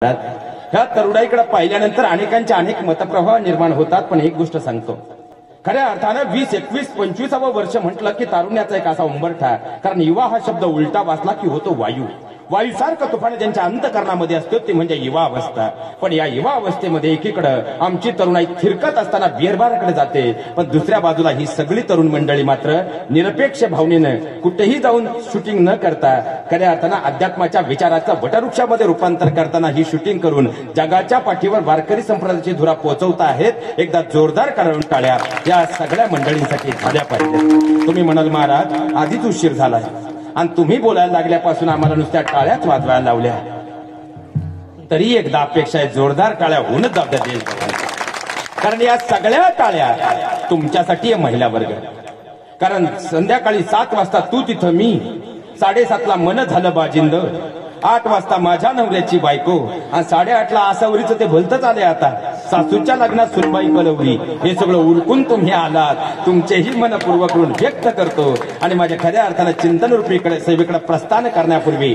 ह्या तरुणाईकडे पाहिल्यानंतर अनेकांचे अनेक मतप्रवाह निर्माण होतात। पण एक गोष्ट सांगतो, खऱ्या अर्थानं 20, 21, 25वे वर्ष म्हटलं की तारुण्याचा एक असा उंबरठा, कारण युवा हा शब्द उलटा वाचला की होतो वायू। वायूसारखं तुफान ज्यांच्या अंतकरणामध्ये असतो ते म्हणजे युवा अवस्था। पण या युवा अवस्थेमध्ये एकीकडे आमची तरुणाई थिरकत असताना बिअरबारकडे जाते, पण दुसऱ्या बाजूला ही सगळी तरुण मंडळी मात्र निरपेक्ष भावनेनं कुठेही जाऊन शूटिंग न करता खऱ्या अर्थानं अध्यात्माच्या विचाराचं वटवृक्षामध्ये रूपांतर करताना ही शूटिंग करून जगाच्या पाठीवर वारकरी संप्रदायाची धुरा पोहोचवता आहेत। एकदा जोरदार काढून टाळ्या या सगळ्या मंडळींसाठी झाल्या पाहिजे। तुम्ही म्हणाल महाराज आधीच उशीर झालाय आणि तुम्ही बोलायला लागल्यापासून आम्हाला नुसत्या टाळ्याच वाजवायला लावल्या, तरी एकदा अपेक्षा आहे जोरदार टाळ्या होऊनच जाऊ द्या देश, कारण या सगळ्या टाळ्या तुमच्यासाठी आहे महिला वर्ग। कारण संध्याकाळी 7 वाजता तू तिथं मी, 7:30ला मन झालं बाजिंद, 8 वाजता माझ्या नवऱ्याची बायको आणि 8:30ला आसावरीचं ते भलतच आले। आता सासूच्या लग्नात सुनबाई कलवली, हे सगळं उरकून तुम्ही आलात, तुमचेही मनपूर्वक ऋण व्यक्त करतो। आणि माझ्या खऱ्या अर्थानं चिंतन रूपीकडे सेवेकडे प्रस्थान करण्यापूर्वी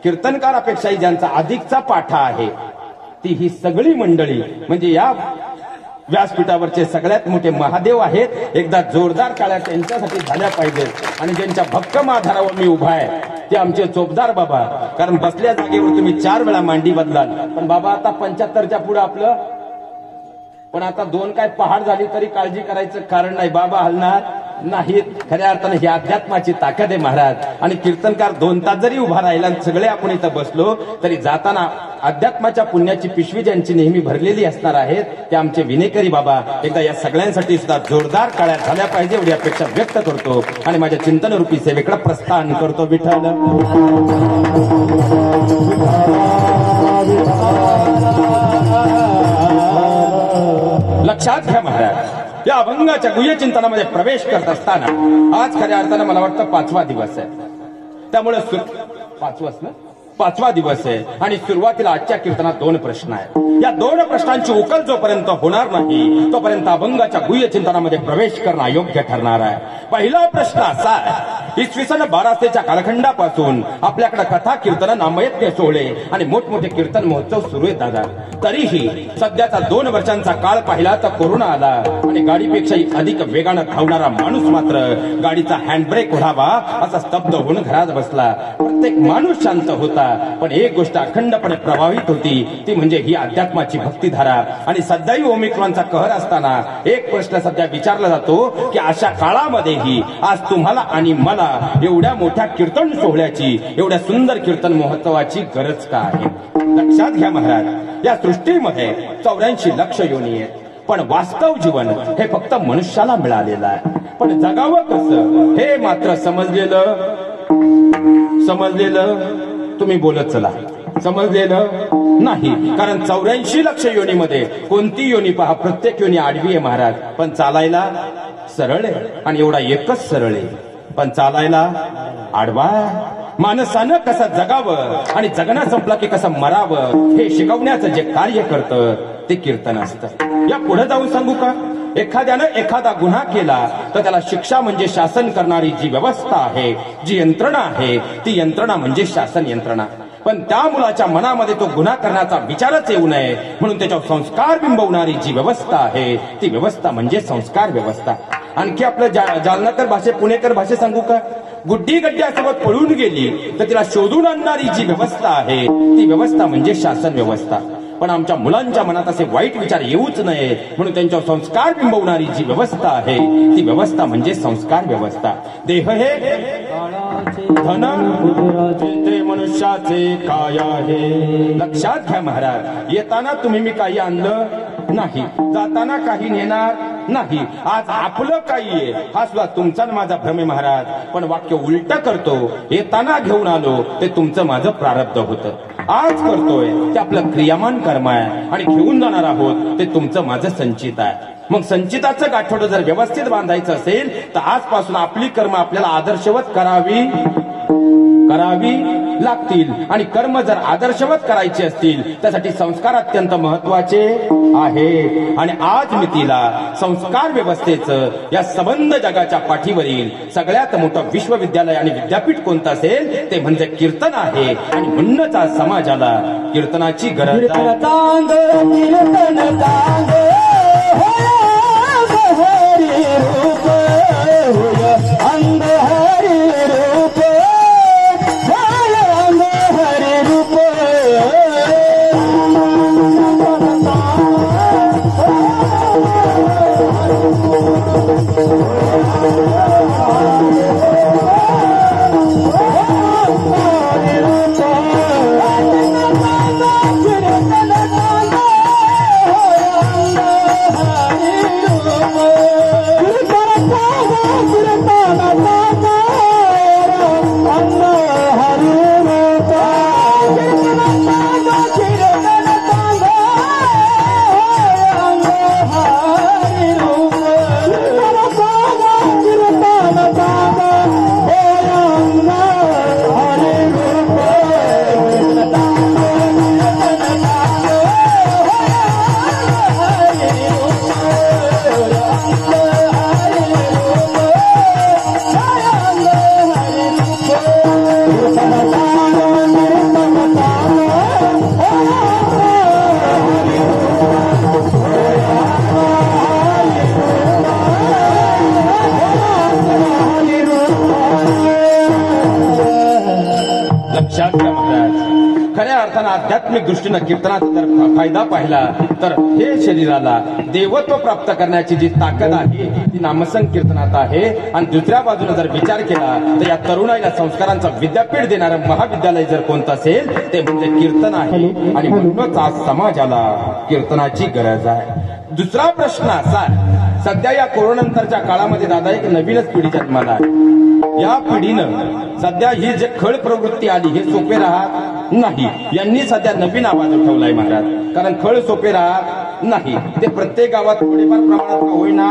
कीर्तनकारापेक्षाही ज्यांचा अधिकचा पाठा आहे ती ही सगळी मंडळी म्हणजे या व्यासपीठावरचे सगळ्यात मोठे महादेव आहेत। एकदा जोरदार टाळ्या त्यांच्यासाठी झाल्या पाहिजे। आणि ज्यांच्या भक्कम आधारावर मी उभा आहे ते आमचे चोपदार बाबा, कारण बसल्या जागेवर तुम्ही 4 वेळा मांडी बदलाल, पण बाबा आता 75च्या पुढे आपलं, पण आता 2 काय पहाड झाली तरी काळजी करायचं कारण नाही, बाबा हलणार नाहीत। खऱ्या अर्थानं ही अध्यात्माची ताकद आहे महाराज। आणि कीर्तनकार 2 तास जरी उभा राहिला सगळे आपण इथं बसलो तरी जाताना अध्यात्माच्या पुण्याची पिशवी ज्यांची नेहमी भरलेली असणार आहेत ते आमचे विनेकरी बाबा। एकदा या सगळ्यांसाठी सुद्धा जोरदार टाळ्या झाल्या पाहिजे एवढी अपेक्षा व्यक्त करतो आणि माझ्या चिंतन रूपी सेवेकडे प्रस्थान करतो। विठ्ठल लक्षात घ्या महाराज, या अभंगाच्या गुह्य चिंतनामध्ये प्रवेश करत असताना आज खऱ्या अर्थानं मला वाटतं 5वा दिवस आहे, त्यामुळे 5वा दिवस आहे आणि सुरुवातीला आजच्या कीर्तनात 2 प्रश्न आहेत। या 2 प्रश्नांची उकल जोपर्यंत होणार नाही तोपर्यंत अभंगाच्या गुह्य चिंतनामध्ये प्रवेश करणं अयोग्य ठरणार आहे। पहिला प्रश्न असा आहे, इसवी सन 1200च्या कालखंडापासून आपल्याकडे कथा कीर्तन नामयज्ञ सोहळे आणि मोठमोठे कीर्तन महोत्सव सुरू आहेत दादा। तरीही सध्याचा 2 वर्षांचा काळ पाहिला तर कोरोना आला आणि गाडीपेक्षाही अधिक वेगानं धावणारा माणूस मात्र गाडीचा हँडब्रेक ओढावा असा स्तब्ध होऊन घरात बसला। प्रत्येक माणूस शांत होता, पण एक गोष्ट अखंडपणे प्रभावित होती ती म्हणजे ही अध्यात्माची भक्तिधारा। आणि सध्याही ओमिक्रॉनचा कहर असताना एक प्रश्न सध्या विचारला जातो की अशा काळामध्येही आज तुम्हाला आणि मला एवढ्या मोठ्या कीर्तन सोहळ्याची, एवढ्या सुंदर कीर्तन महोत्सवाची गरज का आहे? लक्षात घ्या महाराज, या सृष्टीमध्ये 84 लक्ष योनी आहेत, पण वास्तव जीवन हे फक्त मनुष्याला मिळालेलं आहे। पण जगावं कसं हे मात्र समजलेलं तुम्ही बोलत चला, समजलेलं नाही। कारण 84 लक्ष योनीमध्ये कोणती योनी पहा, प्रत्येक योनी आडवी आहे महाराज, पण चालायला सरळ आहे। आणि एवढा एकच सरळ आहे, पण चालायला आडवा। माणसानं कसं जगावं आणि जगणं संपलं की कसं मरावं हे शिकवण्याचं जे कार्य करतं ते कीर्तन असतं। या पुढे जाऊन सांगू का, एखाद्यानं एखादा गुन्हा केला तर त्याला शिक्षा म्हणजे शासन करणारी जी व्यवस्था आहे, जी यंत्रणा आहे, ती यंत्रणा म्हणजे शासन यंत्रणा। पण त्या मुलाच्या मनामध्ये तो गुन्हा करण्याचा विचारच येऊ नये म्हणून त्याच्यावर संस्कार बिंबवणारी जी व्यवस्था आहे ती व्यवस्था म्हणजे संस्कार व्यवस्था। आणखी आपलं जालनाकर भाषे, पुणेकर भाषे सांगू का, गुड्डी गड्ड्यासोबत पळून गेली तर तिला शोधून आणणारी जी व्यवस्था आहे ती व्यवस्था म्हणजे शासन व्यवस्था। पण आमच्या मुलांच्या मनात असे वाईट विचार येऊच नये म्हणून त्यांच्यावर संस्कार बिंबवणारी जी व्यवस्था आहे ती व्यवस्था म्हणजे संस्कार व्यवस्था। देह हे धन ते मनुष्याचे काय आहे? लक्षात घ्या महाराज, येताना तुम्ही मी काही आणलं नाही, जाताना काही नेणार नाही। आज आपलं काही आहे हा सुद्धा तुमचा माझा भ्रम आहे महाराज, पण वाक्य उलट करतो, येताना घेऊन आलो ते तुमचं माझं प्रारब्ध होतं, आज करतोय ते आपलं क्रियामान कर्म आहे आणि घेऊन जाणार आहोत ते तुमचं माझं संचित आहे। मग संचिताचं गाठोडं जर व्यवस्थित बांधायचं असेल तर आजपासून आपली कर्म आपल्याला आदर्शवत करावी लागतील आणि कर्म जर आदर्शवत करायचे असतील त्यासाठी संस्कार अत्यंत महत्वाचे आहे. आणि आज मी तिला संस्कार व्यवस्थेचं या संबंध जगाच्या पाठीवरील सगळ्यात मोठं विश्वविद्यालय आणि विद्यापीठ कोणतं असेल ते म्हणजे कीर्तन आहे. आणि म्हणूनच आज समाजाला कीर्तनाची गरज आहे. खऱ्या अर्थानं आध्यात्मिक दृष्टीनं कीर्तनाचा जर फायदा पाहिला तर हे शरीराला देवत्व प्राप्त करण्याची जी ताकद आहे ती नामसंकीर्तनात आहे. आणि दुसऱ्या बाजूने जर विचार केला तर या तरुणाईला संस्कारांचं विद्यापीठ देणारं महाविद्यालय जर कोणतं असेल ते म्हणजे कीर्तन आहे. आणि म्हणूनच आज समाजाला कीर्तनाची गरज आहे. दुसरा प्रश्न असा सध्या या कोरोनानंतरच्या काळामध्ये दादा एक नवीनच पिढी जन्माला आहे. या पिढीनं सध्या ही जे खळ प्रवृत्ती आली हे सोपे राहत नाही. यांनी सध्या नवीन आवाज उठवलाय महाराज. कारण खळ सोपे राहत नाही. ते प्रत्येक गावात थोडेफार प्रमाणात का होईना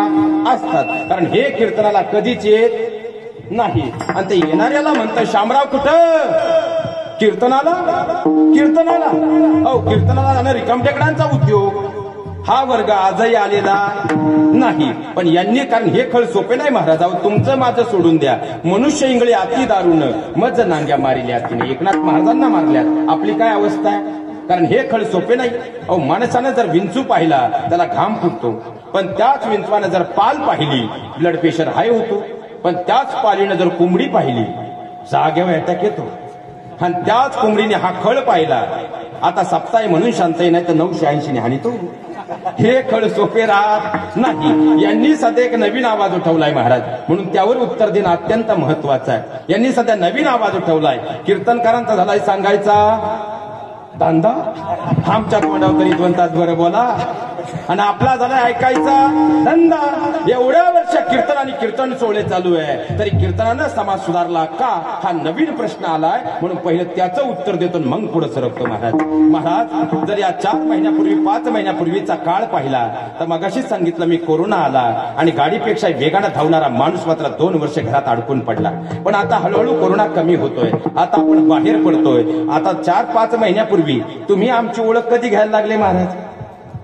असतात. कारण हे कीर्तनाला कधीच येत नाही. आणि ते येणाऱ्याला म्हणतं शामराव कुठं कीर्तनाला कीर्तनाला हो कीर्तनाला जाणं रिकामटेकडांचा उद्योग हा वर्ग आजही आलेला नाही. पण यांनी कारण हे खळ सोपे नाही महाराज. तुमचं माझं सोडून द्या. मनुष्य इंगळे अति दारुण मज नांग्या मारिल्या तिने एकनाथ महाराजांना मारल्यात. आपली काय अवस्था आहे. कारण हे खळ सोपे नाही. माणसानं जर विंचू पाहिला त्याला घाम फुटतो. पण त्याच विंचवानं जर पाल पाहिली ब्लड प्रेशर हाय होतो. पण त्याच पालीनं जर कोंबडी पाहिली जागेवर अटॅक येतो. आणि त्याच कोंबडीने हा खळ पाहिला आता सप्ताही म्हणून शांत नाही तर 980 ने हानितो. हे खळ सोपे राहत नाही. यांनी सध्या एक नवीन आवाज उठवलाय महाराज. म्हणून त्यावर उत्तर देणं अत्यंत महत्वाचं आहे. यांनी सध्या नवीन आवाज उठवलाय. कीर्तनकारांचा झालाय सांगायचा धंदा. आमच्या तोंडावर तरी 2 तास बरं बोला. आणि आपला झालाय ऐकायचा धंदा. एवढ्या वर्ष कीर्तन आणि कीर्तन सोहळे चालू आहे तरी कीर्तनानं समाज सुधारला का हा नवीन प्रश्न आलाय. म्हणून पहिलं त्याचं उत्तर देतो मग पुढे सरकतो महाराज. महाराज जर या 4 महिन्यापूर्वी 5 महिन्यापूर्वीचा काळ पाहिला तर मगाशीच सांगितलं मी कोरोना आला आणि गाडीपेक्षा वेगानं धावणारा माणूस मात्र 2 वर्ष घरात अडकून पडला. पण आता हळूहळू कोरोना कमी होतोय. आता आपण बाहेर पडतोय. आता 4-5 महिन्यापूर्वी तुम्ही आमची ओळख कधी घ्यायला लागले महाराज.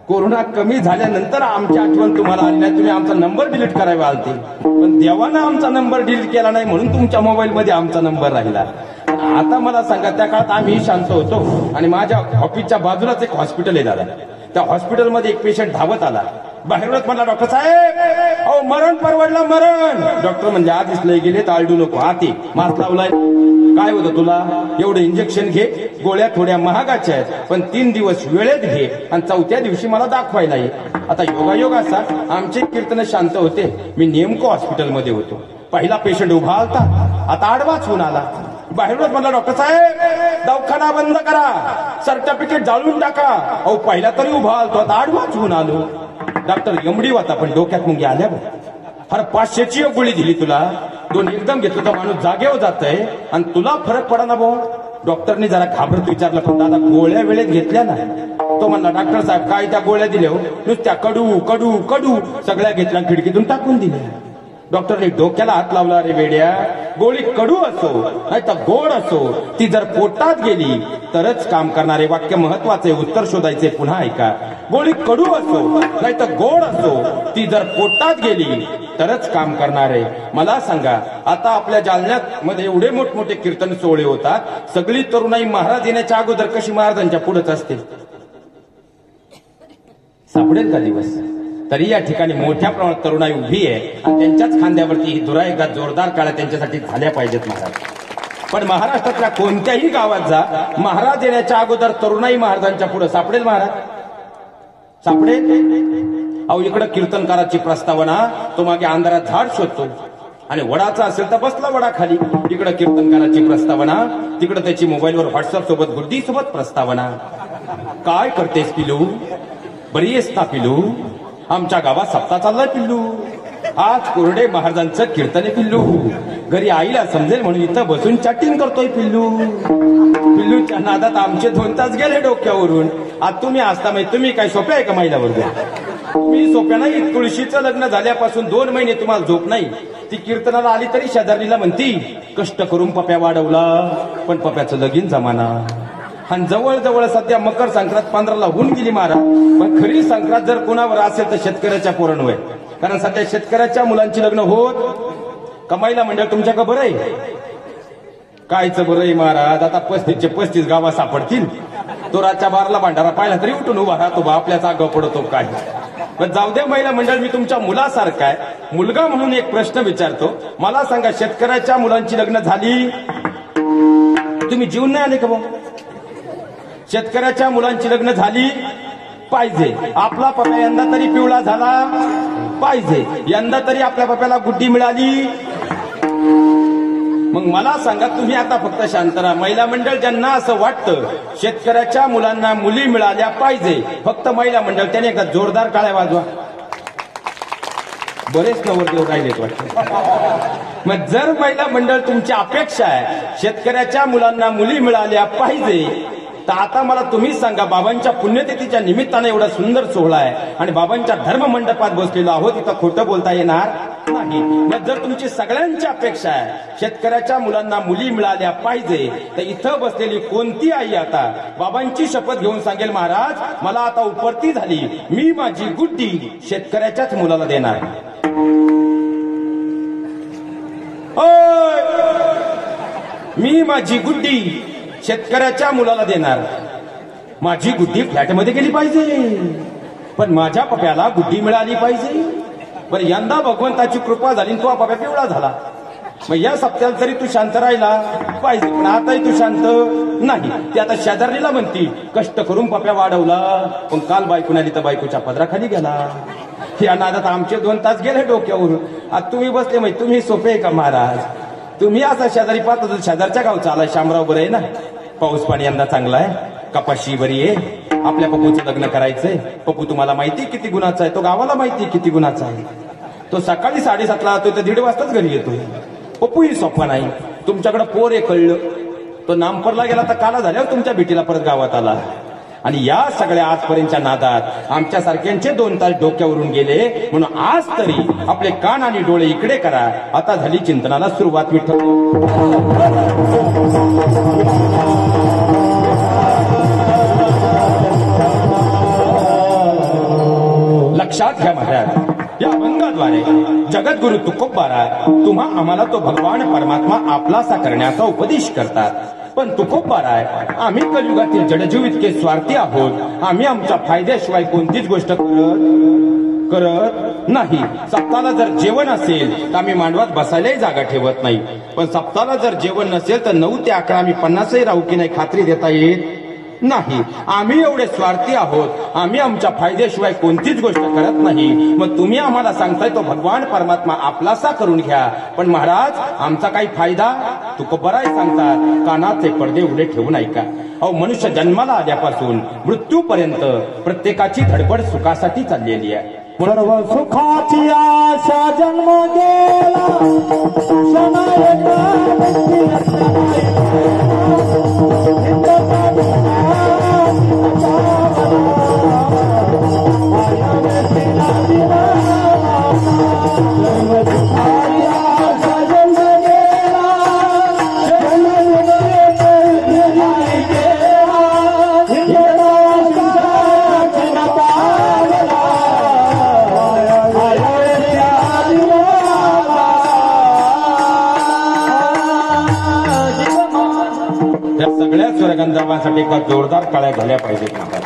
कोरोना कमी झाल्यानंतर आमची आठवण तुम्हाला आली नाही. तुम्ही आमचा नंबर डिलीट करायला आलते. पण देवानं आमचा नंबर डिलीट केला नाही म्हणून तुमच्या मोबाईल मध्ये आमचा नंबर राहिला. आता मला सांगा त्या काळात आम्ही शांत होतो आणि माझ्या ऑफिसच्या बाजूलाच एक हॉस्पिटल आहे दादा. त्या हॉस्पिटलमध्ये एक पेशंट धावत आला. बाहेरूनच म्हणला डॉक्टर साहेब अहो मरण परवडला मरण. डॉक्टर म्हणजे आधीच लय गेले तर आलडू नको. आती मास्क लावलाय. काय होतं तुला एवढं इंजेक्शन घे. गोळ्या थोड्या महागाच्या आहेत पण 3 दिवस वेळेत घे आणि 4थ्या दिवशी मला दाखवायला ये. आता योगायोग असा आमचे कीर्तन शांत होते. मी नेमकं हॉस्पिटलमध्ये होतो. पहिला पेशंट उभा आलता. आता आडवाच होऊन आला. बाहेरूनच म्हणला डॉक्टर साहेब दवाखाना बंद करा. सर्टिफिकेट जाळून टाका. अहो पहिला तरी उभा आलतो आता आडवाच होऊन आलो. डॉक्टर एमडी होता पण डोक्यात मुंगी आल्या बघ. अरे 500ची गोळी दिली तुला. 2 एकदम घेतलो तर माणूस जागेवर जातय आणि तुला फरक पडा ना भाऊ. डॉक्टरने जरा घाबरत विचारलं पण दादा गोळ्या वेळेत घेतल्या ना. तो म्हणला डॉक्टर साहेब काय त्या गोळ्या दिल्या हो. नुसत्या कडू कडू कडू सगळ्या घेतल्या खिडकीतून टाकून दिल्या. डॉक्टरने डोक्याला हात लावला, रे वेड्या, गोळी कडू असो नाही तर गोड असो, ती जर पोटात गेली तरच काम करणारे वाक्य महत्वाचे, उत्तर शोधायचे पुन्हा ऐका. गोळी कडू असो नाही तर गोड असो, ती जर पोटात गेली तरच काम करणारे. मला सांगा, आता आपल्या जालन्यात मध्ये एवढे मोठमोठे कीर्तन सोहळे होतात, सगळी तरुणाई महाराज येण्याच्या अगोदर कशी महाराजांच्या पुढेच असते? सापडेल का दिवस? तरी या ठिकाणी मोठ्या प्रमाणात तरुणाई उभी आहे आणि त्यांच्याच खांद्यावरती ही धुरा एकदा जोरदार काळा त्यांच्यासाठी झाल्या पाहिजेत महाराज. पण महाराष्ट्रातल्या कोणत्याही गावात जा, महाराज येण्याच्या अगोदर तरुणाई महाराजांच्या पुढे सापडेल महाराज? सापडेल? अहो, इकडं कीर्तनकाराची प्रस्तावना, तो मागे अंधारात झाड शोधतो आणि वडाचा असेल तर बसला वडा खाली. इकडं कीर्तनकाराची प्रस्तावना, तिकडं त्याची मोबाईलवर व्हॉट्सअप सोबत गुड्डी सोबत प्रस्तावना. काय करतेस पिलू? बरी आहेस का पिलू? आमच्या गावात सप्ताह चाललाय पिल्लू, आज कोरडे महाराजांचं कीर्तन आहे पिल्लू. घरी आईला समजेल म्हणून इथं बसून चॅटिंग करतोय पिल्लू. पिल्लूच्या नादात आमचे 2 तास गेले डोक्यावरून. आज तुम्ही असता माहिती, तुम्ही काय सोप्या आहे का महिला वर्ग? तुम्ही सोप्या नाही. तुळशीचं लग्न झाल्यापासून 2 महिने तुम्हाला झोप नाही. ती कीर्तनाला आली तरी शेजारीला म्हणती, कष्ट करून पप्या वाढवला पण पप्याचं लगीन जमाना. आणि जवळ सध्या मकर संक्रांत 15ला होऊन गेली महाराज. पण खरी संक्रांत जर कोणावर असेल तर शेतकऱ्याच्या पोरांवर. कारण सध्या शेतकऱ्याच्या मुलांची लग्न होत. कमाईला मंडळ तुमच्याकडे बरं आहे? कायचं बरं आहे महाराज? आता 35 गावा सापडतील. तो रातच्या 12ला भांडारा पाहिला तरी उठून उभा राहतो, बा आपल्या जागा पडतो काय. पण जाऊ दे महिला मंडळ, मी तुमच्या मुलासारखा आहे. मुलगा म्हणून एक प्रश्न विचारतो. मला सांगा, शेतकऱ्याच्या मुलांची लग्न झाली, तुम्ही जीवन नाही आले का भाऊ? शेतकऱ्याच्या मुलांची लग्न झाली पाहिजे. आपला पप्या यंदा तरी पिवळा झाला पाहिजे. यंदा तरी आपल्या पप्याला गुड्डी मिळाली. मग मला सांगा, तुम्ही आता फक्त शांत राहा. महिला मंडळ ज्यांना असं वाटतं शेतकऱ्याच्या मुलांना मुली मिळाल्या पाहिजे, फक्त महिला मंडळ त्याने एकदा जोरदार टाळ्या वाजवा. बरेच नवरदेव राहिलेत वाटतं. मग जर महिला मंडळ तुमची अपेक्षा आहे शेतकऱ्याच्या मुलांना मुली मिळाल्या पाहिजे, तर आता मला तुम्ही सांगा, बाबांच्या पुण्यतिथीच्या निमित्ताने एवढा सुंदर सोहळा आहे आणि बाबांच्या धर्म मंडपात बसलेलो आहोत, इथं खोटं बोलता येणार नाही. मग जर तुमची सगळ्यांची अपेक्षा आहे शेतकऱ्याच्या मुलांना मुली मिळाल्या पाहिजे, तर इथं बसलेली कोणती आई आता बाबांची शपथ घेऊन सांगेल, महाराज मला आता उपरती झाली, मी माझी गुड्डी शेतकऱ्याच्याच मुलाला देणार? मी माझी गुड्डी शेतकऱ्याच्या मुलाला देणार. माझी गुड्डी फ्लॅटमध्ये गेली पाहिजे, पण माझ्या पप्याला गुड्डी मिळाली पाहिजे. बरं, यंदा भगवंताची कृपा झाली, तो पप्या पिवळा झाला. मग या सप्त्याला तरी तू शांत राहिला पाहिजे, पण आताही तू शांत नाही. ती आता शेजारणीला म्हणती, कष्ट करून पप्या वाढवला, पण काल बायकून आली तर बायकोच्या पदराखाली गेला. या नादात आमचे 2 तास गेले डोक्यावरून. आज तुम्ही बसले, म्हणजे तुम्ही सोपे आहे का महाराज? तुम्ही असा शेजारी पाहतो, शेजारच्या गावचा आला शामराव बरं आहे ना, पाऊस पाणी यंदा चांगला आहे, कपाशी बरी आहे, आपल्या पप्पूचं लग्न करायचंय. पप्पू तुम्हाला माहिती किती गुणाचा आहे, तो गावाला माहिती किती गुणाचा आहे. तो सकाळी 7:30ला जातो तर 1:30 वाजताच घरी येतो. पप्पूही सोपा नाही. तुमच्याकडे पोर आहे कळलं, तो नामपरला गेला तर काला झाल्यावर तुमच्या भेटीला परत गावात आला. आणि या सगळ्या आजपर्यंतच्या नादात आमच्या सारख्यांचे 2 तास डोक्यावरून गेले. म्हणून आज तरी आपले कान आणि डोळे इकडे करा. आता झाली चिंतनाला सुरुवात. विठ्ठल लक्षात घ्या महाराज, या अभंगाद्वारे जगद्गुरु तुकोबारा तुम्हा आम्हाला तो भगवान परमात्मा आपलासा करण्याचा उपदेश करतात. पण तुकोबाराय, आम्ही कलियुगातील जडजीव इतके स्वार्थी आहोत, आम्ही आमच्या फायद्याशिवाय कोणतीच गोष्ट करत नाही. सप्ताहाला जर जेवण असेल तर आम्ही मांडवात बसायलाही जागा ठेवत नाही. पण सप्ताहाला जर जेवण नसेल तर 9 ते 11 आम्ही 50ही राहू की नाही खात्री देता येत नाही. आम्ही एवढे स्वार्थी आहोत, आम्ही आमच्या फायद्याशिवाय कोणतीच गोष्ट करत नाही. मग तुम्ही आम्हाला सांगताय तो भगवान परमात्मा आपलासा करून घ्या, पण महाराज आमचा काही फायदा? तुकोबाराय सांगतात, कानाचे पडदे उघडे ठेवून ऐका. अहो, मनुष्य जन्माला आल्यापासून मृत्यूपर्यंत प्रत्येकाची धडपड सुखासाठी चाललेली आहे. सर्व सुखाची आशा जन्म गेला, सर्व सुखाची सर्वांसाठी एकदा जोरदार टाळ्या झाल्या पाहिजेत महाराज.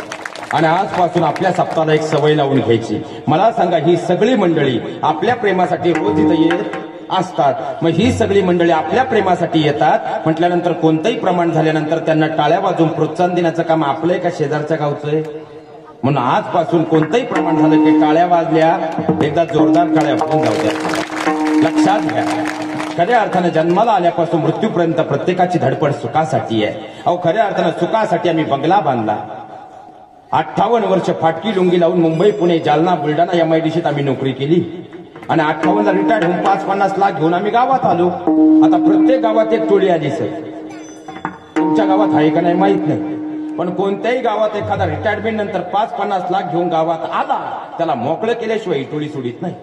आणि आजपासून आपल्या सप्ताहाला एक सवय लावून घ्यायची. मला सांगा, ही सगळी मंडळी आपल्या प्रेमासाठी रोज इथं येत असतात. मग ही सगळी मंडळी आपल्या प्रेमासाठी येतात म्हटल्यानंतर कोणतंही प्रमाण झाल्यानंतर त्यांना टाळ्या वाजवून प्रोत्साहन देण्याचं काम आपलंय का शेजारच्या गावचं आहे? म्हणून आजपासून कोणतंही प्रमाण झालं की टाळ्या वाजल्या एकदा जोरदार टाळ्या होऊन जाऊ द्या. लक्षात घ्या, खऱ्या अर्थानं जन्माला आल्यापासून मृत्यूपर्यंत प्रत्येकाची धडपड सुखासाठी आहे. अहो, खऱ्या अर्थानं सुखासाठी आम्ही बंगला बांधला. 58 वर्ष फाटकी लुंगी लावून मुंबई, पुणे, जालना, बुलढाणा MIDCत आम्ही नोकरी केली आणि 58ला रिटायर्ड होऊन 5-50 लाख घेऊन आम्ही गावात आलो. आता प्रत्येक गावात एक टोळी आली. सर, तुमच्या गावात आहे का नाही माहित नाही, पण कोणत्याही गावात एखादा रिटायरमेंट नंतर 5-50 लाख घेऊन गावात आला त्याला मोकळं केल्याशिवाय ही टोळी सोडित नाही.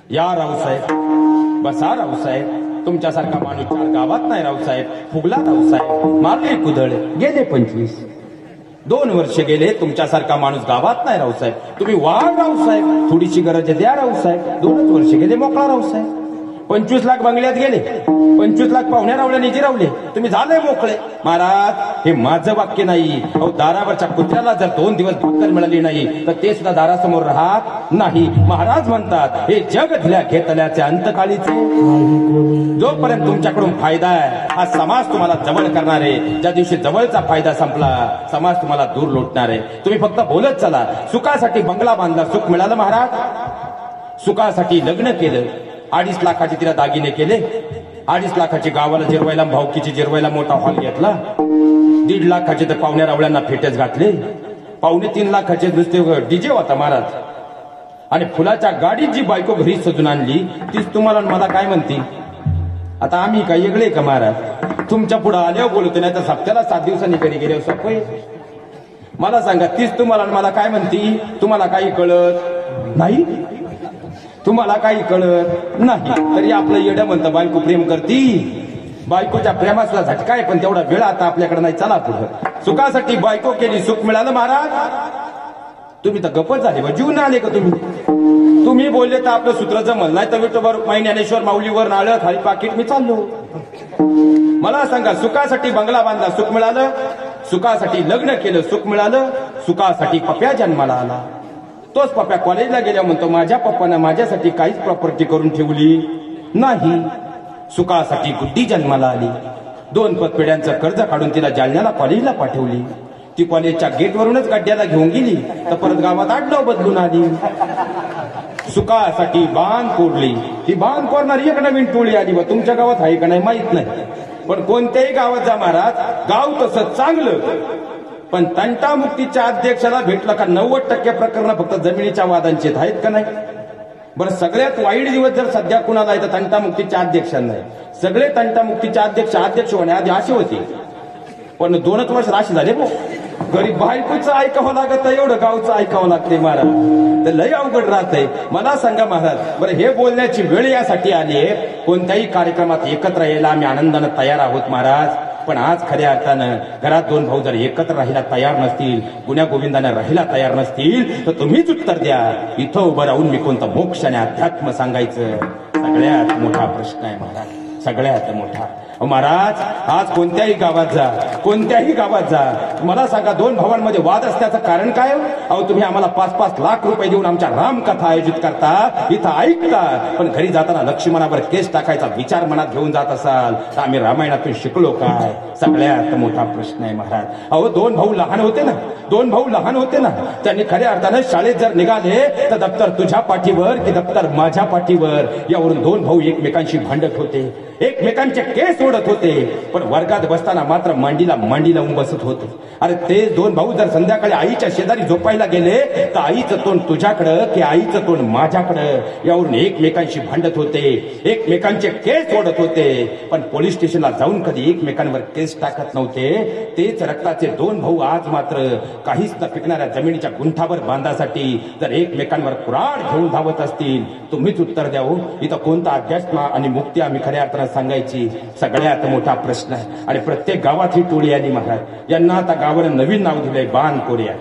या रावसाहेब, बसा रावसाहेब, तुमच्यासारखा माणूस 4 गावात नाही रावसाहेब. फुगला रावसाहेब, मारले कुदळ, गेले 25. 2 वर्ष गेले, तुमच्यासारखा माणूस गावात नाही रावसाहेब. तुम्ही वाढ रावसाहेब, थोडीशी गरज द्या रावसाहेब. 2च वर्ष गेले, मोकळा रावसाहेब. 25 लाख बंगल्यात गेले, 25 लाख पाहुण्या रावल्या निजी रावले, तुम्ही झाले मोकळे. महाराज, हे माझं वाक्य नाही. अहो, दारावरच्या कुत्र्याला जर 2 दिवस भाकर मिळाली नाही तर ते सुद्धा दारासमोर राहत नाही. महाराज म्हणतात, हे जग दिल्या घेतल्याचे अंतकाळीचे. जोपर्यंत तुमच्याकडून फायदा आहे हा समाज तुम्हाला जवळ करणार आहे. ज्या दिवशी जवळचा फायदा संपला समाज तुम्हाला दूर लोटणार आहे. तुम्ही फक्त बोलत चला. सुखासाठी बंगला बांधला, सुख मिळालं महाराज. सुखासाठी लग्न केलं, 2.5 लाखाचे तिला दागिने केले. 2.5 लाखाची गावाला जिरवायला, भाऊकीची जिरवायला मोठा हॉल घेतला. 1.5 लाखाचे तर पाहुण्या रावळ्यांना फेटेच घातले. 2.5-3 लाखाचे नुसते डीजे होता महाराज. आणि फुलाच्या गाडीत जी बायको घरी सजून आणली तीच तुम्हाला मला काय म्हणती? आता आम्ही काय वेगळे का महाराज? तुमच्या पुढे आल्यावर बोलतो, नाही तर सप्त्याला 7 दिवसांनी घरी गेले सपय. मला सांगा, तीच तुम्हाला मला काय म्हणती? तुम्हाला काही कळत नाही, तुम्हाला काही कळत नाही तरी आपलं येडं म्हणतं बायको प्रेम करती. बायकोच्या प्रेमाचा झटका आहे, पण तेवढा वेळ आता आपल्याकडे नाही. चला पुढे. सुखासाठी बायको केली, सुख मिळालं महाराज. तुम्ही तर गप्पच झाले, जीवन आले का तुम्ही? तुम्ही बोलले तर आपलं सूत्र जमल, नाही तर विठोबा रुक्माई ज्ञानेश्वर माऊलीवर नाळं खाली पाकिट मी चाललो. मला सांगा, सुखासाठी बंगला बांधला, सुख मिळालं. सुखासाठी लग्न केलं, सुख मिळालं. सुखासाठी पप्या जन्माला आला. तोच पप्या कॉलेजला गेल्या म्हणतो, माझ्या पप्पानं माझ्यासाठी काहीच प्रॉपर्टी करून ठेवली नाही. सुखासाठी गुड्डी जन्माला आली. 2 पतपेढ्यांचं कर्ज काढून तिला जालन्याला कॉलेजला पाठवली. ती कॉलेजच्या गेटवरूनच गड्ड्याला घेऊन गेली तर परत गावात आडनाव बदलून आली. सुखासाठी बांध कोरली. ती बांध कोरणारी एक नवीन टोळी आली. व तुमच्या गावात आहे का नाही माहित नाही, पण कोणत्याही गावात जा महाराज, गाव तसं चांगलं, पण तंटामुक्तीच्या अध्यक्षाला भेटलं का 90% प्रकरण फक्त जमिनीच्या वादांचे आहेत का नाही? बरं, सगळ्यात वाईट दिवस जर सध्या कुणाला आहे तर तंटामुक्तीच्या अध्यक्षांना आहे. सगळे तंटामुक्तीच्या अध्यक्ष होण्याआधी असे होते, पण 2च वर्ष राशी झाले. गरीब बायकोचं ऐकावं लागत, एवढं गावचं ऐकावं लागते महाराज. तर लय अवघड राहतंय. मला सांगा महाराज, बरं, हे बोलण्याची वेळ यासाठी आली आहे, कोणत्याही कार्यक्रमात एकत्र यायला आम्ही आनंदानं तयार आहोत महाराज. पण आज खऱ्या अर्थानं घरात 2 भाऊ जर एकत्र राहायला तयार नसतील, गुण्या गोविंदाने राहायला तयार नसतील तर तुम्हीच उत्तर द्या. इथं उभं राहून मी कोणतं मोक्ष आणि अध्यात्म सांगायचं? सगळ्यात मोठा प्रश्न आहे महाराज, सगळ्यात मोठा. महाराज, आज कोणत्याही गावात जा, कोणत्याही गावात जा, मला सांगा 2 भावांमध्ये वाद असण्याचं कारण काय? अहो, तुम्ही आम्हाला 5-5 लाख रुपये देऊन आमच्या रामकथा आयोजित करता, इथं ऐकता, पण घरी जाताना लक्ष्मणावर केस टाकायचा विचार मनात घेऊन जात असाल तर आम्ही रामायणातून शिकलो काय? सगळ्यात मोठा प्रश्न आहे महाराज. अहो, 2 भाऊ लहान होते ना, 2 भाऊ लहान होते ना, त्यांनी खऱ्या अर्थानं शाळेत जर निघाले तर दप्तर तुझ्या पाठीवर की दप्तर माझ्या पाठीवर, यावरून 2 भाऊ एकमेकांशी भांडत होते, एकमेकांचे केस ओढत होते, पण वर्गात बसताना मात्र मांडीला मांडी लावून बसत होते. अरे, ते 2 भाऊ जर संध्याकाळी आईच्या शेजारी झोपायला गेले तर आईचं तोंड तुझ्याकडं की आईचं तोंड माझ्याकडं, यावरून एकमेकांशी भांडत होते, एकमेकांचे केस ओढत होते, पण पोलीस स्टेशनला जाऊन कधी एकमेकांवर केस टाकत नव्हते. तेच रक्ताचे 2 भाऊ आज मात्र काहीच न पिकणाऱ्या जमिनीच्या गुंठावर बांधासाठी जर एकमेकांवर कुऱ्हाड घेऊन धावत असतील, तुम्हीच उत्तर द्यावं. इथं कोणता अध्यात्म आणि मुक्ती आम्ही खऱ्या अर्थानं सांगायची? सगळ्यात मोठा प्रश्न आहे. आणि प्रत्येक गावात ही टोळी आली महाराज. यांना आता गावानं नवीन नाव दिलंय, बाण कोऱ्या.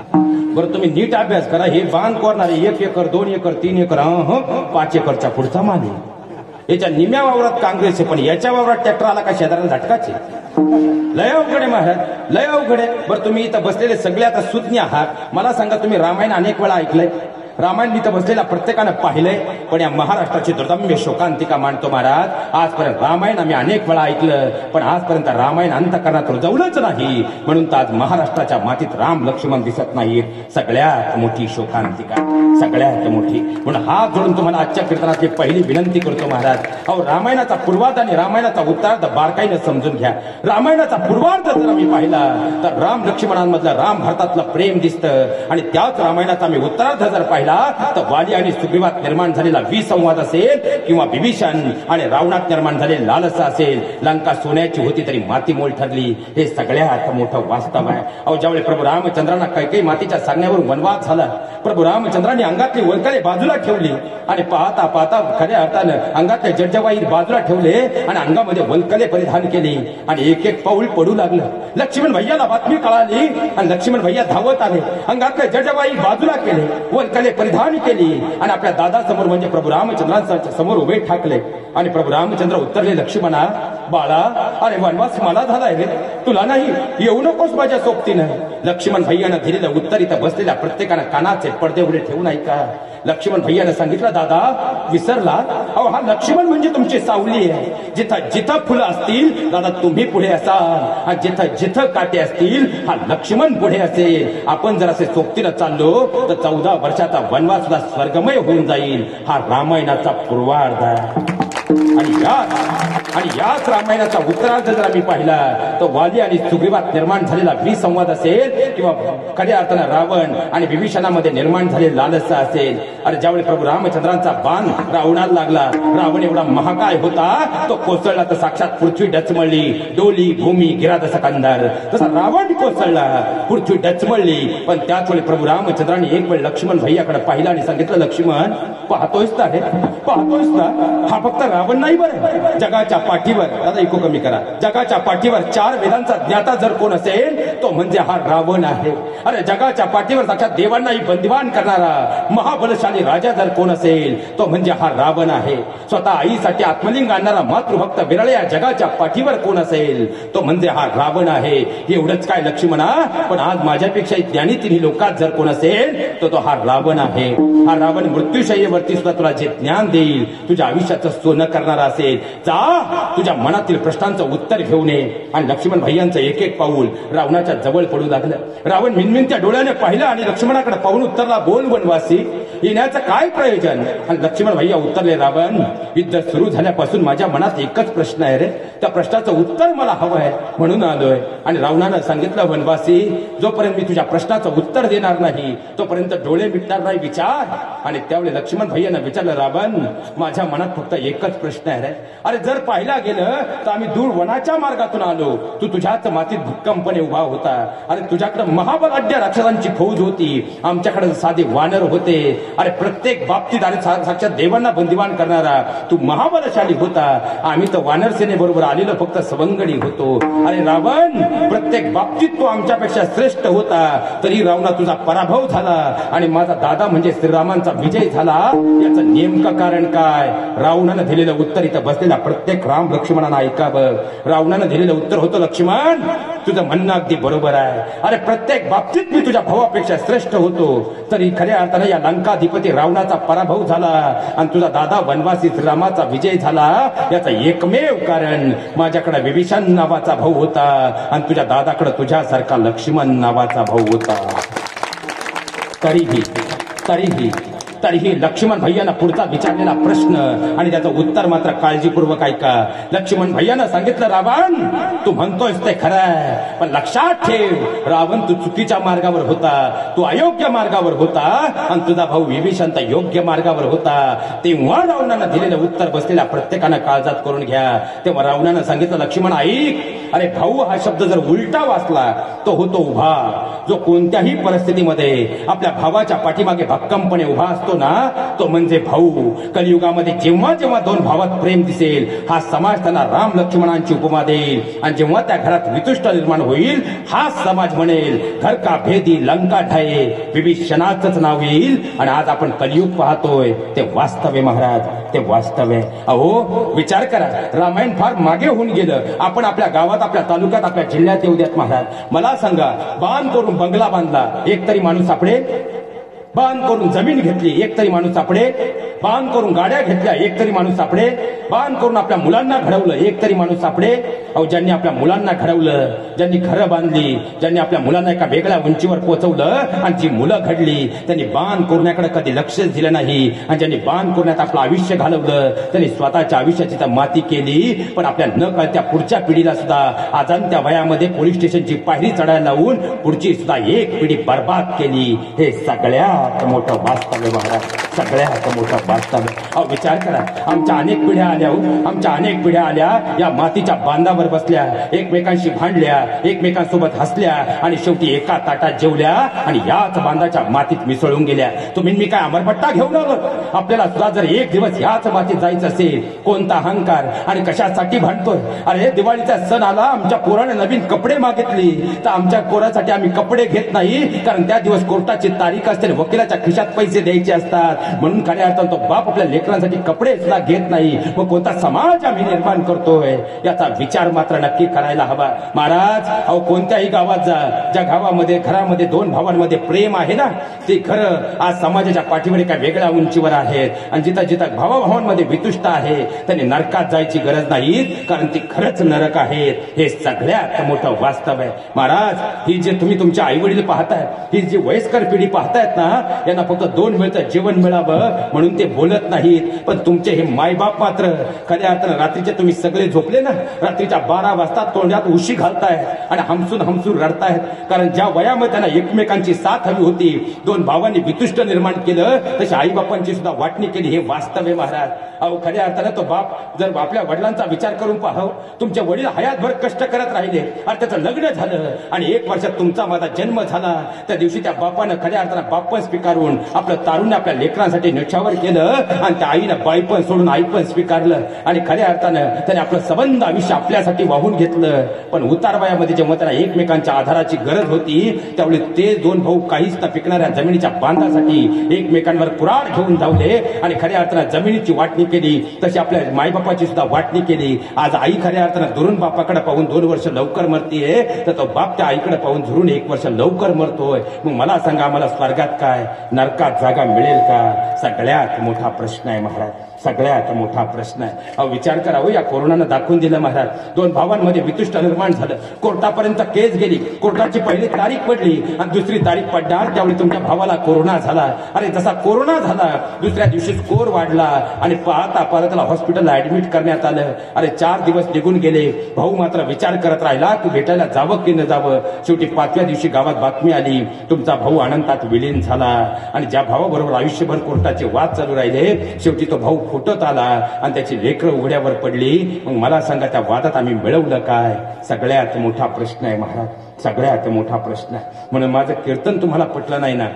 बरं, तुम्ही नीट अभ्यास करा. हे बाण कोरणारे 1 एकर, 2 एकर, 3 एकर, 5 एकरच्या पुढचा माल आहे. याच्या निम्या वावरात काँग्रेस आहे, पण याच्या वावरात ट्रॅक्टर आला का शेजाऱ्याला झटकाचे. लय अवघड आहे महाराज, लय अवघड आहे. बरं तुम्ही इथं बसलेले सगळे आता सुज्ञ आहात. मला सांगा, तुम्ही रामायण अनेक वेळा ऐकलंय? रामायण इथं बसलेला प्रत्येकानं पाहिलंय, पण या महाराष्ट्राची दुर्दम्य शोकांतिका मांडतो महाराज. आजपर्यंत रामायण आम्ही अनेक वेळा ऐकलं, पण आजपर्यंत रामायण अंतःकरणात रुजवलंच नाही. म्हणून तर आज महाराष्ट्राच्या मातीत राम लक्ष्मण दिसत नाहीत. सगळ्यात मोठी शोकांतिका, सगळ्यात मोठी. म्हणून हात जोडून तुम्हाला आजच्या कीर्तनाची पहिली विनंती करतो महाराज, अहो रामायणाचा पूर्वार्ध आणि रामायणाचा उत्तरार्ध बारकाईनं समजून घ्या. रामायणाचा पूर्वार्ध जर आम्ही पाहिला तर राम लक्ष्मणांमधलं राम भारतातलं प्रेम दिसतं, आणि त्याच रामायणाचा आम्ही उत्तरार्ध जर पाहिला तर वाली आणि सुग्रीवात निर्माण झालेला विसंवाद असेल, किंवा विभीषण आणि रावणात निर्माण झालेली लालसा असेल. लंका सोन्याची होती तरी माती मोल ठरली, हे सगळ्यात मोठं वास्तव आहे. अहो ज्यावेळी प्रभू रामचंद्रांना कैकेयी मातीच्या सांगण्यावरून वनवास झाला, प्रभू रामचंद्रांनी अंगातली वल्कले बाजूला ठेवली, आणि पाहता पाहता खऱ्या अर्थानं अंगातले जडजवाई बाजूला ठेवले आणि अंगामध्ये वल्कले परिधान केली, आणि एक एक पाऊल पडू लागलं. लक्ष्मण भैयाला बातमी कळाली आणि लक्ष्मण भैया धावत आले, अंगातले जडजवाई बाजूला केले, वल्कले परिधान केली, आणि आपल्या दादा समोर म्हणजे प्रभू रामचंद्रांच्या समोर उभे ठाकले. आणि प्रभू रामचंद्र उत्तरले, लक्ष्मणा बाळा, अरे वनवास मला झालाय रे, तुला नाही, येऊ नकोस माझ्या सोबतीनं. लक्ष्मण भैयानं दिलेलं उत्तर इथं बसलेल्या प्रत्येकानं कानाचे पडदे उघडे ठेवून ऐका. लक्ष्मण भैयानं सांगितलं, दादा विसरला? अहो हा लक्ष्मण म्हणजे तुमची सावली आहे. जिथं जिथं फुलं असतील दादा तुम्ही पुढे असाल, आणि जिथं जिथं काटे असतील हा लक्ष्मण पुढे असेल. आपण जर असे सोबतीनं चाललो तर 14 वर्षाचा वनवास सुद्धा स्वर्गमय होऊन जाईल. हा रामायणाचा पूर्वार्ध आहे. आणि याच रामायणाचा उत्तरार्ध जर आम्ही पाहिला तर वाली आणि सुग्रीवात निर्माण झालेला विसंवाद असेल, किंवा खऱ्या अर्थानं रावण आणि विभीषणामध्ये निर्माण झालेला लालसा असेल. अरे ज्यावेळी प्रभू रामचंद्रांचा बाण रावणाला लागला, रावण एवढा महाकाय होता, तो कोसळला तर साक्षात पृथ्वी डचमळली, डोली भूमी गिराद सकंदर. तसा रावण कोसळला, पृथ्वी डचमळली. पण त्याच वेळी प्रभू रामचंद्रांनी एक वेळ लक्ष्मण भैयाकडे पाहिलं आणि सांगितलं, लक्ष्मण पाहतोयस ना, पाहतोयस ना, हा फक्त रावण नाही बरं, जगाच्या पाठीवर, दादा इको कमी करा, जगाच्या पाठीवर 4 वेदांचा ज्ञाता जर कोण असेल तो म्हणजे हा रावण आहे. अरे जगाच्या पाठीवर साक्षात देवांनाही बंदिवान करणारा महाबलशाली राजा जर कोण असेल तो म्हणजे हा रावण आहे. स्वतः आईसाठी आत्मलिंग आणणारा मातृभक्त विरळ या जगाच्या पाठीवर कोण असेल तो म्हणजे हा रावण आहे. एवढंच काय लक्ष्मणा, पण आज माझ्यापेक्षा ज्ञानी 3 लोकात जर कोण असेल तर तो हा रावण आहे. हा रावण मृत्यूशय्येवरती सुद्धा तुला जे ज्ञान देईल, तुझ्या आयुष्याचं सोनं करणारा असेल. जा तुझ्या मनातील प्रश्नांचं उत्तर घेऊन ये. आणि लक्ष्मण भैयांचं एक एक पाऊल रावणाच्या जवळ पडू लागलं. रावण मिनमिनत्या डोळ्याने पाहिलं आणि लक्ष्मणाकडे पाहून उत्तरला, बोल वनवासी, येण्याचं काय प्रयोजन? आणि लक्ष्मण भैया उत्तरले, रावण युद्ध सुरू झाल्यापासून माझ्या मनात एकच प्रश्न आहे रे, त्या प्रश्नाचं उत्तर मला हवं आहे म्हणून आलोय. आणि रावणानं सांगितलं, वनवासी, जोपर्यंत मी तुझ्या प्रश्नाचं उत्तर देणार नाही तोपर्यंत डोळे मिटणार नाही, विचार. आणि त्यावेळी लक्ष्मण भैयानं विचारलं, रावण माझ्या मनात फक्त एकच प्रश्न आहे रे. अरे जर पाहिला गेलं तर आम्ही दूर वनाच्या मार्गातून आलो, तू तुझ्याच मातीत भक्कमपणे उभा होता. अरे तुझ्याकडे महाबलाढ्य राक्षसांची फौज होती, आमच्याकडे साधे वानर होते. अरे प्रत्येक बाबतीत अरे साक्षात देवांना बंदिवान करणारा तू महाबलशाली होता. आम्ही तर वानर सेनेबरोबर आलेलो फक्त सवंगडी होतो. अरे रावण, प्रत्येक बाबतीत तो आमच्यापेक्षा श्रेष्ठ होता, तरी रावणा तुझा पराभव झाला आणि माझा दादा म्हणजे श्रीरामांचा विजय झाला. याचं नेमकं कारण काय? रावणानं दिलेलं उत्तर इथं बसलेला प्रत्येक राम लक्ष्मणांना ऐकावं. रावणानं दिलेलं उत्तर होतं, लक्ष्मण तुझं म्हणणं अगदी बरोबर आहे. अरे प्रत्येक बाबतीत मी तुझ्या भावापेक्षा श्रेष्ठ होतो, तरी खऱ्या अर्थानं या लंकाधिपती रावणाचा पराभव झाला आणि तुझा दादा वनवासी श्रीरामाचा विजय झाला. याचं एकमेव कारण माझ्याकडे विभीषण नावाचा भाऊ होता आणि तुझ्या दादाकडे तुझ्यासारखा लक्ष्मण नावाचा भाऊ होता. तरीही लक्ष्मण भैयानं पुढचा विचारलेला प्रश्न आणि त्याचं उत्तर मात्र काळजीपूर्वक ऐका. लक्ष्मण भैयानं सांगितलं, रावण तू म्हणतोयस ते खरं आहे, पण लक्षात ठेव, रावण तू चुकीच्या मार्गावर होता, तू अयोग्य मार्गावर होता आणि तुझा भाऊ विभीषण तर योग्य मार्गावर होता. तेव्हा रावणानं दिलेलं उत्तर बसलेल्या प्रत्येकानं काळजात करून घ्या. तेव्हा रावणानं सांगितलं, लक्ष्मण ऐक, अरे भाऊ हा शब्द जर उलटा वाचला तो होतो उभा. जो कोणत्याही परिस्थितीमध्ये आपल्या भावाच्या पाठीमागे भक्कमपणे उभा असतो सांगतो ना तो म्हणजे भाऊ. कलियुगामध्ये जेव्हा जेव्हा दोन भावात प्रेम दिसेल हा समाज त्यांना राम लक्ष्मणांची उपमा देईल, आणि जेव्हा त्या घरात वितुष्ट निर्माण होईल हा समाज म्हणेल घर का भेदी लंका ढाये, विभीषणाचंच नाव येईल. आणि आज आपण कलियुग पाहतोय ते वास्तव आहे महाराज, ते वास्तव आहे. अहो विचार करा, रामायण फार मागे होऊन गेलं. आपण आपल्या गावात, आपल्या तालुक्यात, आपल्या जिल्ह्यात येऊ द्यात महाराज. मला सांगा, बांध करून बंगला बांधला एक तरी माणूस सापडेल? बांध करून जमीन घेतली एक तरी माणूस सापडेल? बांध करून गाड्या घेतल्या एक तरी माणूस सापडेल? बांध करून आपल्या मुलांना घडवलं एक तरी माणूस सापडेल? अहो ज्यांनी आपल्या मुलांना घडवलं, ज्यांनी घरं बांधली, ज्यांनी आपल्या मुलांना एका वेगळ्या उंचीवर पोहोचवलं आणि जी मुलं घडली त्यांनी बांध करण्याकडे कधी लक्षच दिलं नाही. आणि ज्यांनी बांध करण्यात आपलं आयुष्य घालवलं त्यांनी स्वतःच्या आयुष्याची तर माती केली, पण आपल्या न कळत्या पुढच्या पिढीला सुद्धा अजाणत्या वयामध्ये पोलीस स्टेशनची पायरी चढायला लावून पुढची सुद्धा एक पिढी बर्बाद केली. हे सगळ्यात मोठं वास्तव आहे महाराज, सगळ्यात मोठं वास्तव. अहो विचार करा, आमच्या अनेक पिढ्या आल्या, आमच्या अनेक पिढ्या आल्या या मातीच्या बांधावर बसल्या, एकमेकांशी भांडल्या, एकमेकांसोबत हसल्या आणि शेवटी एका ताटात जेवल्या आणि याच बांधाच्या मातीत मिसळून गेल्या. तुम्ही मी काय अमरपट्टा घेऊन आलो? आपल्याला सुद्धा जर एक दिवस याच मातीत जायचं असेल, कोणता अहंकार आणि कशासाठी भांडतोय? अरे दिवाळीचा सण आला, आमच्या पोराने नवीन कपडे मागितली तर आमच्या पोरासाठी आम्ही कपडे घेत नाही, कारण त्या दिवस कोर्टाची तारीख असते, वकिलाच्या खिशात पैसे द्यायचे असतात. म्हणून खऱ्या अर्थानं तो बाप आपल्या लेकरांसाठी कपडे सुद्धा घेत नाही. मग कोणता समाज आम्ही निर्माण करतोय याचा विचार मात्र नक्की करायला हवा महाराज. अहो कोणत्याही गावात जा, ज्या गावामध्ये घरामध्ये दोन भावांमध्ये प्रेम आहे ना, ते खरं आज समाजाच्या पाठीवर एका वेगळ्या उंचीवर आहेत. आणि जिथं जिथं भावाभावांमध्ये वितुष्ट आहे त्यांनी नरकात जायची गरज नाही, कारण ती खरंच नरक आहेत. हे सगळ्यात मोठं वास्तव आहे महाराज. ही जे तुम्ही तुमच्या आई वडील पाहताय, ही जी वयस्कर पिढी पाहतायत ना, यांना फक्त दोन वेळचं जेवण मिळावं म्हणून ते बोलत नाहीत. पण तुमचे हे मायबाप मात्र खऱ्या अर्थानं रात्रीचे तुम्ही सगळे झोपले ना, रात्रीच्या 12 वाजता तोंडात उशी घालतायत आणि हमसून हमसून रडतायत, कारण ज्या वयामध्ये त्यांना एकमेकांची साथ हवी होती, दोन भावांनी वितुष्ट निर्माण केलं, तशी आई बापांची सुद्धा वाटणी केली. हे वास्तव आहे महाराज. अहो खऱ्या अर्थानं तो बाप जर आपल्या वडिलांचा विचार करून पाहाव, तुमचे वडील हयातभर कष्ट करत राहिले आणि त्याचं लग्न झालं आणि 1 वर्षात तुमचा माझा जन्म झाला, त्या दिवशी त्या बापानं खऱ्या अर्थानं बापपण स्वीकारून आपलं तारुण्य आपल्या लेकरांसाठी निछावर केलं आणि त्या आईनं बाईपण सोडून आईपण स्वीकारलं आणि खऱ्या अर्थानं त्याने आपलं संबंध आयुष्य आपल्यासाठी वाहून घेतलं. पण उतार वयामध्ये जेव्हा त्यांना एकमेकांच्या आधाराची गरज होती त्यावेळी ते दोन भाऊ काहीच न पिकणाऱ्या जमिनीच्या बांधासाठी एकमेकांवर कुऱ्हाड घेऊन धावले आणि खऱ्या अर्थानं जमिनीची वाटणी केली. तशी आपल्या मायबापाची सुद्धा वाटणी केली. आज आई खऱ्या अर्थानं दुरून बापाकडे पाहून 2 वर्ष लवकर मरतीये, तर तो बाप त्या आईकडे पाहून झुरून 1 वर्ष लवकर मरतोय. मग मला सांगा, मला स्वर्गात काय नरकात जागा मिळेल का? सगळ्यात मोठा प्रश्न आहे महाराज, सगळ्यात मोठा प्रश्न आहे. अहो विचार करा, हो या कोरोनानं दाखवून दिलं महाराज. 2 भावांमध्ये वितुष्ट निर्माण झालं, कोर्टापर्यंत केस गेली, कोर्टाची पहिली तारीख पडली आणि दुसरी तारीख पडणार त्यावेळी तुमच्या भावाला कोरोना झाला. अरे जसा कोरोना झाला दुसऱ्या दिवशी स्कोर वाढला आणि पाहता पाहता त्याला हॉस्पिटलला ऍडमिट करण्यात आलं. अरे 4 दिवस निघून गेले, भाऊ मात्र विचार करत राहिला की भेटायला जावं की न जावं. शेवटी 5व्या दिवशी गावात बातमी आली, तुमचा भाऊ अनंतात विलीन झाला. आणि ज्या भावाबरोबर आयुष्यभर कोर्टाचे वाद चालू राहिले, शेवटी तो भाऊ फुटत आला आणि त्याची लेकरं उघड्यावर पडली. मग मला सांगा, त्या वादात आम्ही मिळवलं काय? सगळ्यात मोठा प्रश्न आहे महाराज, सगळ्यात मोठा प्रश्न आहे. म्हणून माझं कीर्तन तुम्हाला पटलं नाही ना,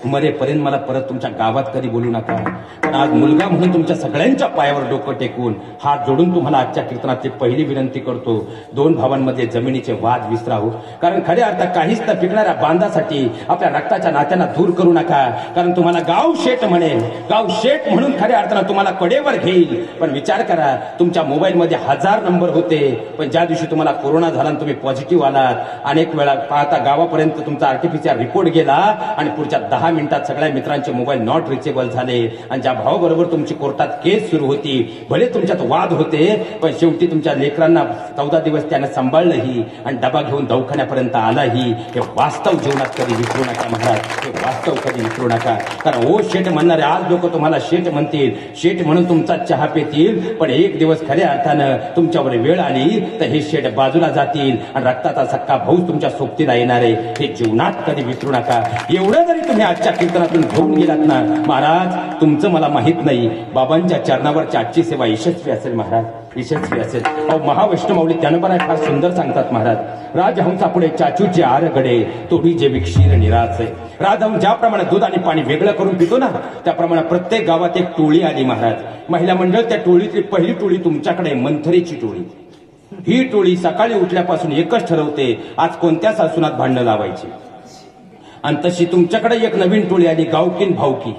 मरेपर्यंत मला परत तुमच्या गावात कधी बोलू नका. पण आज मुलगा म्हणून तुमच्या सगळ्यांच्या पायावर डोकं टेकून हात जोडून तुम्हाला आजच्या कीर्तनाची पहिली विनंती करतो, 2 भावांमध्ये जमिनीचे वाद विसरावं. कारण खऱ्या अर्थात काहीच न पिकणाऱ्या बांधासाठी आपल्या रक्ताच्या नात्यांना दूर करू नका. कारण तुम्हाला गाव शेट म्हणेल, गाव शेट म्हणून खऱ्या अर्थानं तुम्हाला कडेवर घेईल. पण विचार करा, तुमच्या मोबाईलमध्ये 1000 नंबर होते, पण ज्या दिवशी तुम्हाला कोरोना झाला आणि तुम्ही पॉझिटिव्ह आलात, अनेक वेळा पाहता गावापर्यंत तुमचा आरटीपीसीआर रिपोर्ट गेला आणि पुढच्या 10 मिनिटात सगळ्या मित्रांचे मोबाईल नॉट रिचेबल झाले. आणि ज्या भावाबरोबर तुमची कोर्टात केस सुरू होती, भले तुमच्यात वाद होते, पण शेवटी तुमच्या लेकरांना 14 दिवस त्यानं सांभाळलंही आणि डबा घेऊन दवाखान्यापर्यंत आलाही. हे वास्तव जीवनात कधी विसरू नका महाराज, हे वास्तव कधी विसरू नका. कारण ओ शेठ म्हणणारे आज लोक तुम्हाला शेठ म्हणतील, शेठ म्हणून तुमचा चहा पितील, पण एक दिवस खऱ्या अर्थानं तुमच्यावर वेळ आली तर हे शेठ बाजूला जातील आणि रक्ताचा सक्का भाऊ तुमच्या सोबतीला येणार आहे. हे जीवनात कधी विसरू नका. एवढं जरी तुम्ही आजच्या कीर्तनातून घेऊन गेलात ना महाराज, तुमचं मला माहित नाही, बाबांच्या चरणावरची आजची सेवा यशस्वी असेल महाराज. यशस्वी असेल. अहो महावैष्णवमाऊली त्यानं पण फार सुंदर सांगतात महाराज. राजहंसापुढे चाचूचे आरगडे तोडी जे विक्षीर निराचे. राजहंस ज्याप्रमाणे दूध आणि पाणी वेगळं करून पितो ना, त्याप्रमाणे प्रत्येक गावात एक टोळी आली महाराज. महिला मंडळ. त्या टोळीतली पहिली टोळी तुमच्याकडे मंथरेची टोळी. ही टोळी सकाळी उठल्यापासून एकच ठरवते आज कोणत्या सासूनात भांडणं लावायची. आणि तशी तुमच्याकडे एक नवीन टोळी आली, गावकीन भावकी.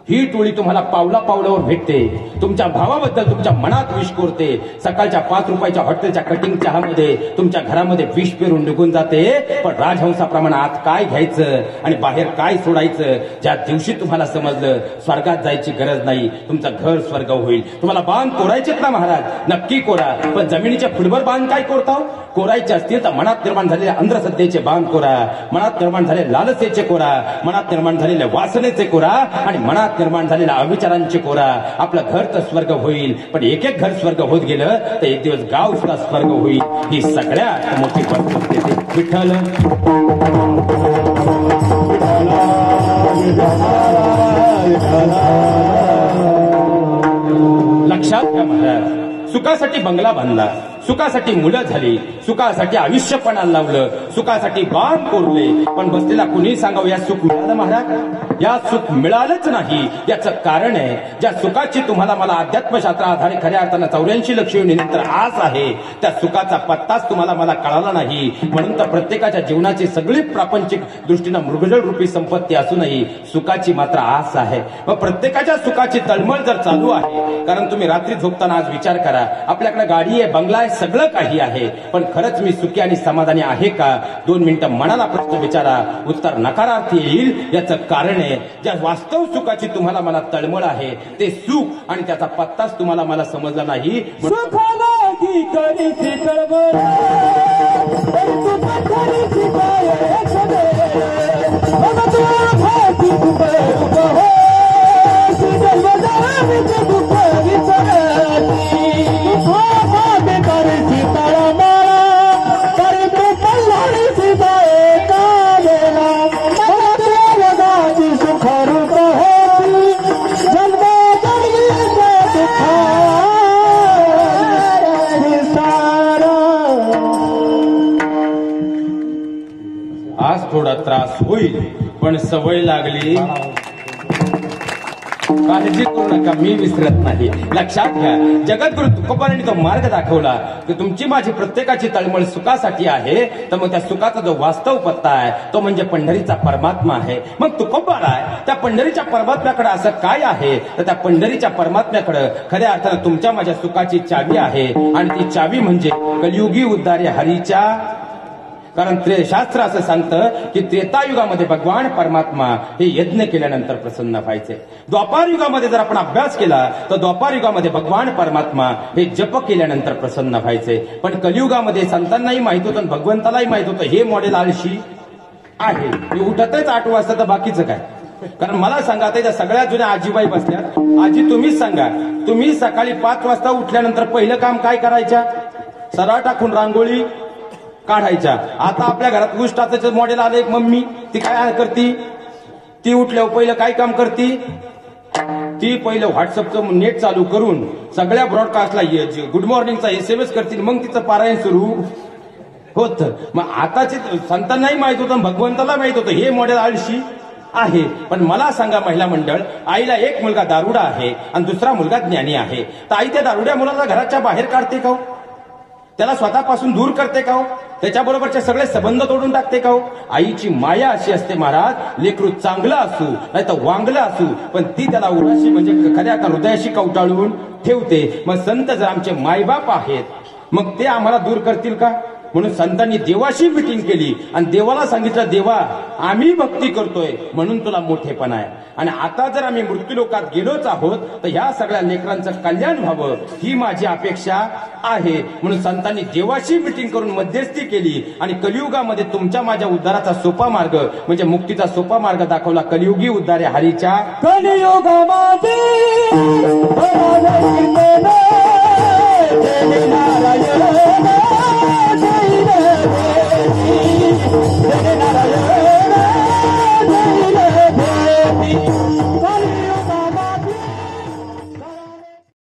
ही टोळी तुम्हाला पावला पावलावर भेटते. तुमच्या भावाबद्दल तुमच्या मनात विष कोरते. सकाळच्या 5 रुपयाच्या हॉटेलच्या कटिंग चहामध्ये तुमच्या घरामध्ये विष पेरून निघून जाते. पण राजहंसाप्रमाणे आत काय घ्यायचं आणि बाहेर काय सोडायचं, ज्या दिवशी तुम्हाला समजलं स्वर्गात जायची गरज नाही, तुमचं घर स्वर्ग होईल. तुम्हाला बांध कोरायचेत ना महाराज, नक्की कोरा. पण जमिनीच्या फुटभर बांध काय कोरताव? कोरायचे असतील तर मनात निर्माण झालेले अंधश्रद्धेचे बांध कोरा, मनात निर्माण झालेले लालसेचे कोरा, मनात निर्माण झालेल्या वासनेचे कोरा आणि मनात निर्माण झालेल्या अविचारांचे कोरा. आपलं घर तर स्वर्ग होईल, पण एक एक घर स्वर्ग होत गेलं तर एक दिवस गाव सुद्धा स्वर्ग होईल. ही सगळ्यात मोठी परिस्थिती देते विठ्ठल. लक्षात घ्या महाराज, सुखासाठी बंगला बांधला, सुखासाठी मुलं झाली, सुखासाठी आयुष्य पणाला लावलं, सुखासाठी बाण कोरले, पण बसलेला कुणी सांगावं या सुख मिळालं महाराज? या सुख मिळालंच नाही. याचं कारण आहे ज्या सुखाची तुम्हाला मला अध्यात्मशास्त्र आधारे खऱ्या अर्थानं 84 लक्ष नंतर आस आहे, त्या सुखाचा पत्ताच तुम्हाला मला कळाला नाही. म्हणून तर प्रत्येकाच्या जीवनाची सगळी प्रापंचिक दृष्टीनं मृगजळ रूपी संपत्ती असूनही सुखाची मात्र आस आहे. मग प्रत्येकाच्या सुखाची तळमळ जर चालू आहे, कारण तुम्ही रात्री झोपताना आज विचार करा, आपल्याकडे गाडी आहे, बंगला आहे, सगळं काही आहे, पण खरंच मी सुखी आणि समाधानी आहे का? 2 मिनिटं मनाला प्रश्न विचारा, उत्तर नकारार्थी येईल. याचं कारण आहे ज्या वास्तव सुखाची तुम्हाला मला तळमळ आहे ते सुख आणि त्याचा पत्ताच तुम्हाला मला समजला नाही. आज थोडा त्रास होईल, पण सवय लागली. काळजी करू नका, मी विसरत नाही. लक्षात घ्या, जगद्गुरु तुकोबांनी तो मार्ग दाखवला की तुमची माझी प्रत्येकाची तळमळ सुखासाठी आहे, तर मग त्या सुखाचा जो वास्तव पत्ता आहे तो म्हणजे पंढरीचा परमात्मा आहे. मग तुकोबाला आहे त्या पंढरीच्या परमात्म्याकडे असं काय आहे, तर त्या पंढरीच्या परमात्म्याकडे खऱ्या अर्थानं तुमच्या माझ्या सुखाची चावी आहे. आणि ती चावी म्हणजे कलियुगी उद्धारे हरीच्या. कारण शास्त्र असं सांगतं की त्रेतायुगामध्ये भगवान परमात्मा हे यज्ञ केल्यानंतर प्रसन्न व्हायचे. द्वापार युगामध्ये जर आपण अभ्यास केला तर द्वापार युगामध्ये भगवान परमात्मा हे जप केल्यानंतर प्रसन्न व्हायचे. पण कलियुगामध्ये संतांनाही माहित होतं, भगवंतालाही माहित होतं हे मॉडेल आळशी आहे. हे उठतच 8 वाजता तर बाकीचं काय? कारण मला सांगा, त्या सगळ्या जुन्या आजीबाई बसल्यात. आजी तुम्हीच सांगा, तुम्ही सकाळी 5 वाजता उठल्यानंतर पहिलं काम काय करायच्या? सरळ टाकून रांगोळी काढायच्या. आता आपल्या घरात उष्टाचं मॉडेल आलं एक मम्मी, ती काय करती? ती उठल्यावर पहिलं काय काम करती? ती पहिलं व्हॉट्सअपचं नेट चालू करून सगळ्या ब्रॉडकास्टला गुड मॉर्निंगचा SMS करतील, मग तिचं पारायण सुरू होत. मग आताचे संतांनाही माहित होतं, भगवंताला माहित होतं हे मॉडेल आळशी आहे. पण मला सांगा महिला मंडळ, आईला एक मुलगा दारुडा आहे आणि दुसरा मुलगा ज्ञानी आहे, तर आई त्या दारुड्या मुलाला घराच्या बाहेर काढते का? त्याला स्वतःपासून दूर करते का? त्याच्याबरोबरचे सगळे संबंध तोडून टाकते का? आईची माया अशी असते महाराज, लेकरू चांगलं असू नाही तर वांगलं असू, पण ती त्याला उराशी म्हणजे खऱ्या हृदयाशी कवटाळून ठेवते. मग संत जर आमचे मायबाप आहेत, मग ते आम्हाला दूर करतील का? म्हणून संतांनी देवाशी मिटिंग केली आणि देवाला सांगितलं, देवा आम्ही भक्ती करतोय म्हणून तुला मोठेपणा आहे, आणि आता जर आम्ही मृत्यूलोकात गेलोच आहोत तर ह्या सगळ्या लेकरांचं कल्याण व्हावं ही माझी अपेक्षा आहे. म्हणून संतांनी देवाशी मिटिंग करून मध्यस्थी केली आणि कलियुगामध्ये तुमच्या माझ्या उद्धाराचा सोपा मार्ग म्हणजे मुक्तीचा सोपा मार्ग दाखवला. कलियुगी उद्धारे हरीच्या. कलियुगामध्ये